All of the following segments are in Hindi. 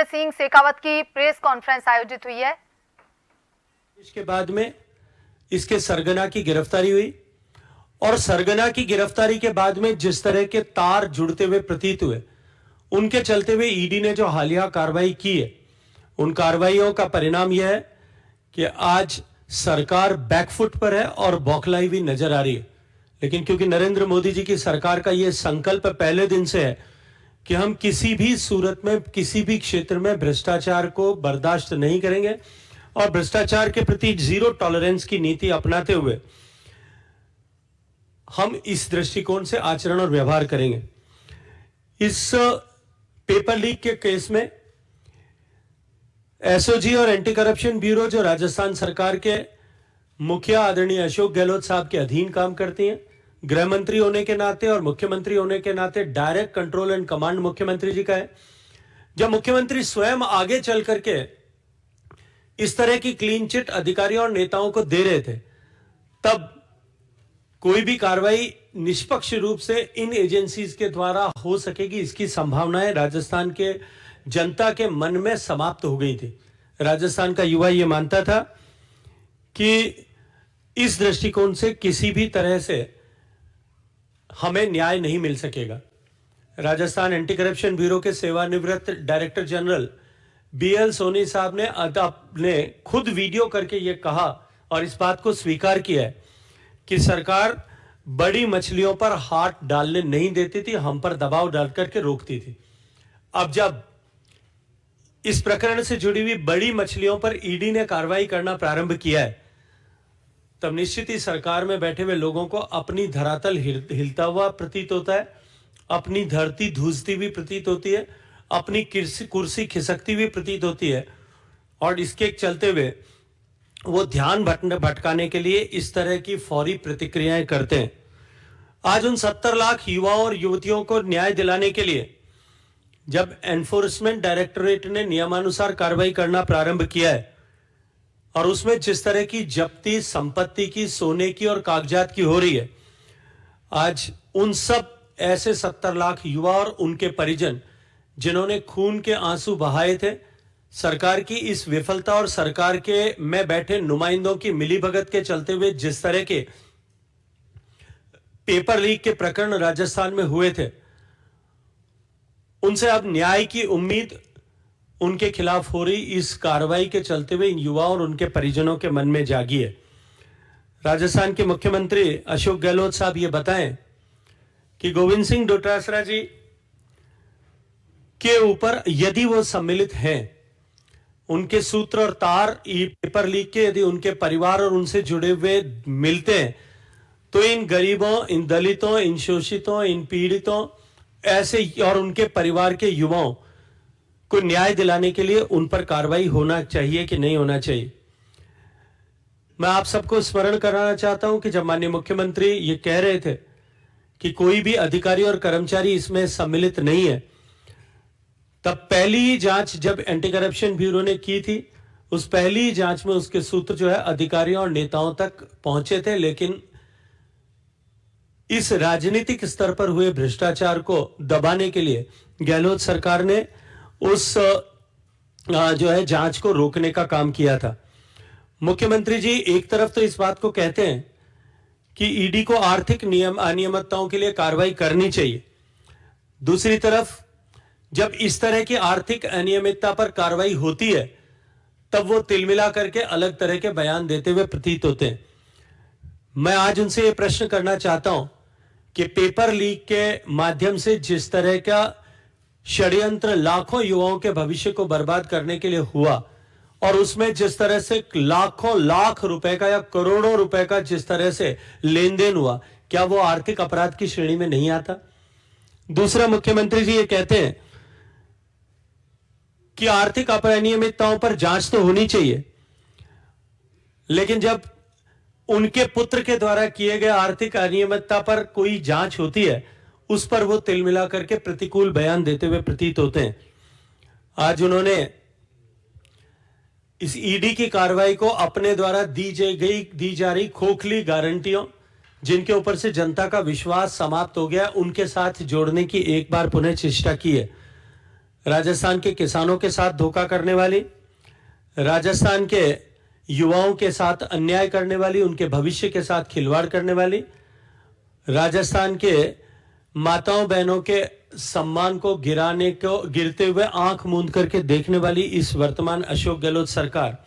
गजेंद्र सिंह शेखावत की प्रेस कॉन्फ्रेंस आयोजित हुई है। इसके बाद में इसके सरगना की गिरफ्तारी हुई और सरगना की गिरफ्तारी के बाद में जिस तरह के तार जुड़ते हुए प्रतीत हुए, उनके चलते हुए ईडी ने जो हालिया कार्रवाई की है, उन कार्रवाइयों का परिणाम यह है कि आज सरकार बैकफुट पर है और बौखलाई हुई नजर आ रही है। लेकिन क्योंकि नरेंद्र मोदी जी की सरकार का यह संकल्प पहले दिन से है कि हम किसी भी सूरत में किसी भी क्षेत्र में भ्रष्टाचार को बर्दाश्त नहीं करेंगे और भ्रष्टाचार के प्रति जीरो टॉलरेंस की नीति अपनाते हुए हम इस दृष्टिकोण से आचरण और व्यवहार करेंगे। इस पेपर लीक के केस में एसओजी और एंटी करप्शन ब्यूरो जो राजस्थान सरकार के मुखिया आदरणीय अशोक गहलोत साहब के अधीन काम करती हैं, गृह मंत्री होने के नाते और मुख्यमंत्री होने के नाते डायरेक्ट कंट्रोल एंड कमांड मुख्यमंत्री जी का है। जब मुख्यमंत्री स्वयं आगे चल करके इस तरह की क्लीन चिट अधिकारियों और नेताओं को दे रहे थे, तब कोई भी कार्रवाई निष्पक्ष रूप से इन एजेंसीज के द्वारा हो सकेगी, इसकी संभावनाएं राजस्थान के जनता के मन में समाप्त हो गई थी। राजस्थान का युवा यह मानता था कि इस दृष्टिकोण से किसी भी तरह से हमें न्याय नहीं मिल सकेगा। राजस्थान एंटी करप्शन ब्यूरो के सेवानिवृत्त डायरेक्टर जनरल बीएल सोनी साहब ने खुद वीडियो करके यह कहा और इस बात को स्वीकार किया है कि सरकार बड़ी मछलियों पर हाथ डालने नहीं देती थी, हम पर दबाव डाल करके रोकती थी। अब जब इस प्रकरण से जुड़ी हुई बड़ी मछलियों पर ईडी ने कार्रवाई करना प्रारंभ किया है, तब निश्चित ही सरकार में बैठे हुए लोगों को अपनी धरातल हिलता हुआ प्रतीत होता है, अपनी धरती धूसती हुई प्रतीत होती है, अपनी कुर्सी खिसकती हुई प्रतीत होती है और इसके चलते हुए वो ध्यान भटकाने के लिए इस तरह की फौरी प्रतिक्रियाएं करते हैं। आज उन 70 लाख युवाओं और युवतियों को न्याय दिलाने के लिए जब एनफोर्समेंट डायरेक्टोरेट ने नियमानुसार कार्रवाई करना प्रारंभ किया है और उसमें जिस तरह की जब्ती संपत्ति की, सोने की और कागजात की हो रही है, आज उन सब ऐसे 70 लाख युवा और उनके परिजन जिन्होंने खून के आंसू बहाए थे, सरकार की इस विफलता और सरकार के में बैठे नुमाइंदों की मिलीभगत के चलते हुए जिस तरह के पेपर लीक के प्रकरण राजस्थान में हुए थे, उनसे अब न्याय की उम्मीद उनके खिलाफ हो रही इस कार्रवाई के चलते हुए इन युवाओं और उनके परिजनों के मन में जागी है। राजस्थान के मुख्यमंत्री अशोक गहलोत साहब ये बताएं कि गोविंद सिंह डोटासरा जी के ऊपर यदि वो सम्मिलित हैं, उनके सूत्र और तार पेपर लीक के यदि उनके परिवार और उनसे जुड़े हुए मिलते हैं, तो इन गरीबों, इन दलितों, इन शोषितों, इन पीड़ितों ऐसे और उनके परिवार के युवाओं को न्याय दिलाने के लिए उन पर कार्रवाई होना चाहिए कि नहीं होना चाहिए। मैं आप सबको स्मरण कराना चाहता हूं कि जब माननीय मुख्यमंत्री ये कह रहे थे कि कोई भी अधिकारी और कर्मचारी इसमें सम्मिलित नहीं है, तब पहली ही जांच जब एंटी करप्शन ब्यूरो ने की थी, उस पहली ही जांच में उसके सूत्र जो है अधिकारियों और नेताओं तक पहुंचे थे। लेकिन इस राजनीतिक स्तर पर हुए भ्रष्टाचार को दबाने के लिए गहलोत सरकार ने उस जो है जांच को रोकने का काम किया था। मुख्यमंत्री जी एक तरफ तो इस बात को कहते हैं कि ईडी को आर्थिक अनियमितताओं के लिए कार्रवाई करनी चाहिए, दूसरी तरफ जब इस तरह की आर्थिक अनियमितता पर कार्रवाई होती है, तब वो तिलमिला करके अलग तरह के बयान देते हुए प्रतीत होते हैं। मैं आज उनसे ये प्रश्न करना चाहता हूं कि पेपर लीक के माध्यम से जिस तरह का षड्यंत्र लाखों युवाओं के भविष्य को बर्बाद करने के लिए हुआ और उसमें जिस तरह से लाखों लाख रुपए का या करोड़ों रुपए का जिस तरह से लेन देन हुआ, क्या वो आर्थिक अपराध की श्रेणी में नहीं आता? दूसरा, मुख्यमंत्री जी ये कहते हैं कि आर्थिक अनियमितताओं पर जांच तो होनी चाहिए, लेकिन जब उनके पुत्र के द्वारा किए गए आर्थिक अनियमितता पर कोई जांच होती है, उस पर वो तिलमिला करके प्रतिकूल बयान देते हुए प्रतीत होते हैं। आज उन्होंने इस ईडी की कार्रवाई को अपने द्वारा दी जा रही खोखली गारंटियों, जिनके ऊपर से जनता का विश्वास समाप्त हो गया, उनके साथ जोड़ने की एक बार पुनः चेष्टा की है। राजस्थान के किसानों के साथ धोखा करने वाली, राजस्थान के युवाओं के साथ अन्याय करने वाली, उनके भविष्य के साथ खिलवाड़ करने वाली, राजस्थान के माताओं बहनों के सम्मान को गिरते हुए आंख मूंद करके देखने वाली इस वर्तमान अशोक गहलोत सरकार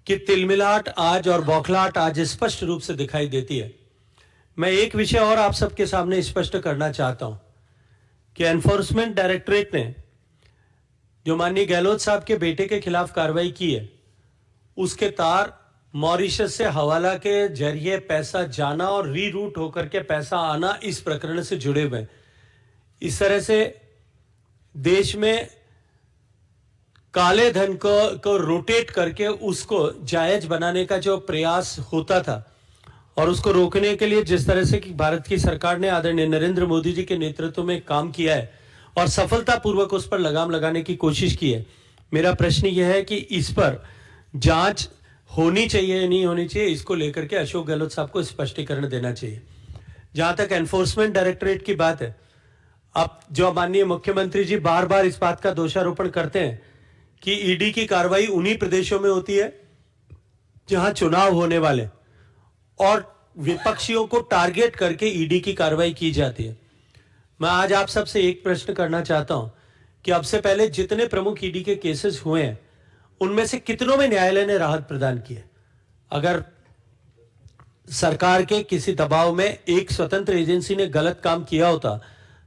की तिलमिलाहट आज और बौखलाहट आज स्पष्ट रूप से दिखाई देती है। मैं एक विषय और आप सबके सामने स्पष्ट करना चाहता हूं कि एनफोर्समेंट डायरेक्टरेट ने जो माननीय गहलोत साहब के बेटे के खिलाफ कार्रवाई की है, उसके तार मॉरिशस से हवाला के जरिए पैसा जाना और रीरूट होकर के पैसा आना इस प्रकरण से जुड़े हुए हैं। इस तरह से देश में काले धन को रोटेट करके उसको जायज बनाने का जो प्रयास होता था और उसको रोकने के लिए जिस तरह से कि भारत की सरकार ने आदरणीय नरेंद्र मोदी जी के नेतृत्व में काम किया है और सफलतापूर्वक उस पर लगाम लगाने की कोशिश की है, मेरा प्रश्न यह है कि इस पर जांच होनी चाहिए या नहीं होनी चाहिए, इसको लेकर के अशोक गहलोत साहब को स्पष्टीकरण देना चाहिए। जहां तक एनफोर्समेंट डायरेक्टरेट की बात है, अब जो माननीय मुख्यमंत्री जी बार बार इस बात का दोषारोपण करते हैं कि ईडी की कार्रवाई उन्हीं प्रदेशों में होती है जहां चुनाव होने वाले और विपक्षियों को टारगेट करके ईडी की कार्रवाई की जाती है। मैं आज आप सबसे एक प्रश्न करना चाहता हूं कि अब से पहले जितने प्रमुख ईडी के केसेस हुए हैं उनमें से कितनों में न्यायालय ने राहत प्रदान की है? अगर सरकार के किसी दबाव में एक स्वतंत्र एजेंसी ने गलत काम किया होता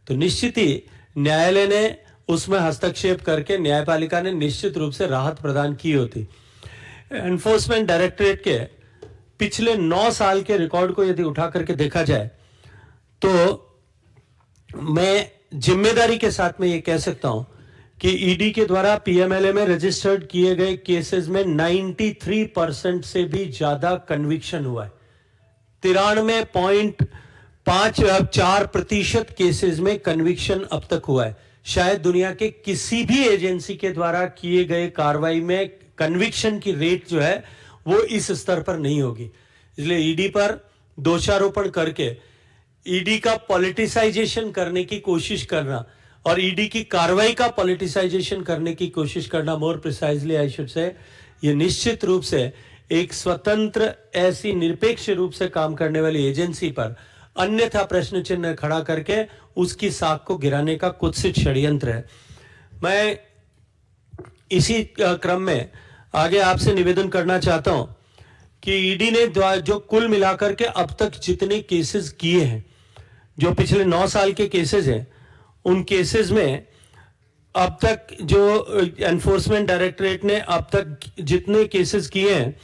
तो निश्चित ही न्यायालय ने उसमें हस्तक्षेप करके न्यायपालिका ने निश्चित रूप से राहत प्रदान की होती। एनफोर्समेंट डायरेक्टरेट के पिछले 9 साल के रिकॉर्ड को यदि उठा करके देखा जाए तो मैं जिम्मेदारी के साथ में यह कह सकता हूं कि ईडी के द्वारा पीएमएलए में रजिस्टर्ड किए गए केसेस में 93% से भी ज्यादा कन्विक्शन हुआ है। 93.54% केसेस में कन्विक्शन अब तक हुआ है। शायद दुनिया के किसी भी एजेंसी के द्वारा किए गए कार्रवाई में कन्विक्शन की रेट जो है वो इस स्तर पर नहीं होगी। इसलिए ईडी पर दोषारोपण करके ईडी का पॉलिटिसाइजेशन करने की कोशिश करना और ईडी की कार्रवाई का पॉलिटिसाइजेशन करने की कोशिश करना, more precisely I should say, ये निश्चित रूप से एक स्वतंत्र ऐसी निरपेक्ष रूप से काम करने वाली एजेंसी पर अन्यथा प्रश्न चिन्ह खड़ा करके उसकी साख को गिराने का कुत्सित षड्यंत्र है। मैं इसी क्रम में आगे आपसे निवेदन करना चाहता हूं कि ईडी ने जो कुल मिलाकर के अब तक जितने केसेस किए हैं, जो पिछले 9 साल के केसेस हैं, उन केसेस में अब तक जो एनफोर्समेंट डायरेक्टरेट ने अब तक जितने केसेस किए हैं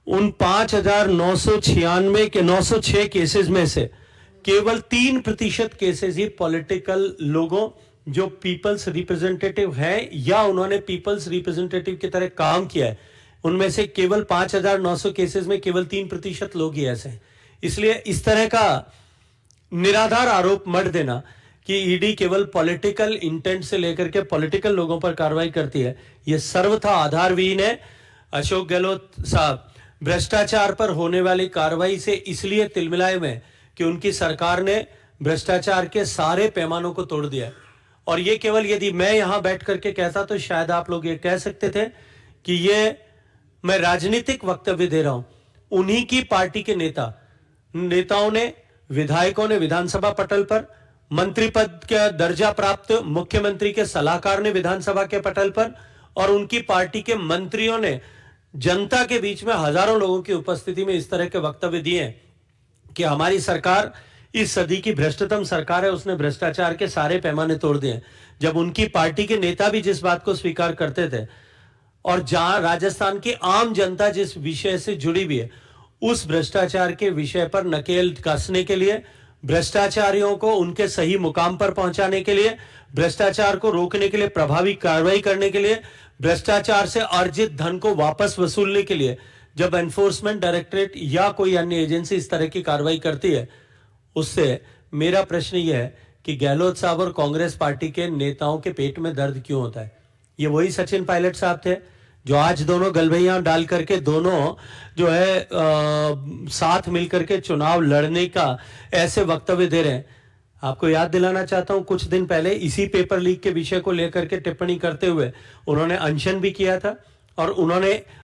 उन 5,996 के 906 केसेस में से केवल 3% केसेस ही पॉलिटिकल लोगों जो पीपल्स रिप्रेजेंटेटिव हैं या उन्होंने पीपल्स रिप्रेजेंटेटिव की तरह काम किया है, उनमें से केवल 5,900 केसेस में केवल 3% लोग ही ऐसे हैं। इसलिए इस तरह का निराधार आरोप मत देना कि ईडी केवल पॉलिटिकल इंटेंट से लेकर के पॉलिटिकल लोगों पर कार्रवाई करती है, यह सर्वथा आधारविहीन है। अशोक गहलोत साहब भ्रष्टाचार पर होने वाली कार्रवाई से इसलिए तिलमिलाए हुए कि उनकी सरकार ने भ्रष्टाचार के सारे पैमानों को तोड़ दिया है। और ये केवल यदि मैं यहां बैठ करके कहता तो शायद आप लोग ये कह सकते थे कि ये मैं राजनीतिक वक्तव्य दे रहा हूं। उन्हीं की पार्टी के नेताओं ने, विधायकों ने विधानसभा पटल पर, मंत्री पद का दर्जा प्राप्त मुख्यमंत्री के सलाहकार ने विधानसभा के पटल पर और उनकी पार्टी के मंत्रियों ने जनता के बीच में हजारों लोगों की उपस्थिति में इस तरह के वक्तव्य दिए कि हमारी सरकार इस सदी की भ्रष्टतम सरकार है, उसने भ्रष्टाचार के सारे पैमाने तोड़ दिए। जब उनकी पार्टी के नेता भी जिस बात को स्वीकार करते थे और जहां राजस्थान की आम जनता जिस विषय से जुड़ी हुई है, उस भ्रष्टाचार के विषय पर नकेल कसने के लिए, भ्रष्टाचारियों को उनके सही मुकाम पर पहुंचाने के लिए, भ्रष्टाचार को रोकने के लिए, प्रभावी कार्रवाई करने के लिए, भ्रष्टाचार से अर्जित धन को वापस वसूलने के लिए जब एनफोर्समेंट डायरेक्टरेट या कोई अन्य एजेंसी इस तरह की कार्रवाई करती है, उससे मेरा प्रश्न यह है कि गहलोत साहब और कांग्रेस पार्टी के नेताओं के पेट में दर्द क्यों होता है? ये वही सचिन पायलट साहब थे जो आज दोनों गलभैया डाल करके दोनों जो है साथ मिलकर के चुनाव लड़ने का ऐसे वक्तव्य दे रहे हैं। आपको याद दिलाना चाहता हूं, कुछ दिन पहले इसी पेपर लीक के विषय को लेकर के टिप्पणी करते हुए उन्होंने अनशन भी किया था और उन्होंने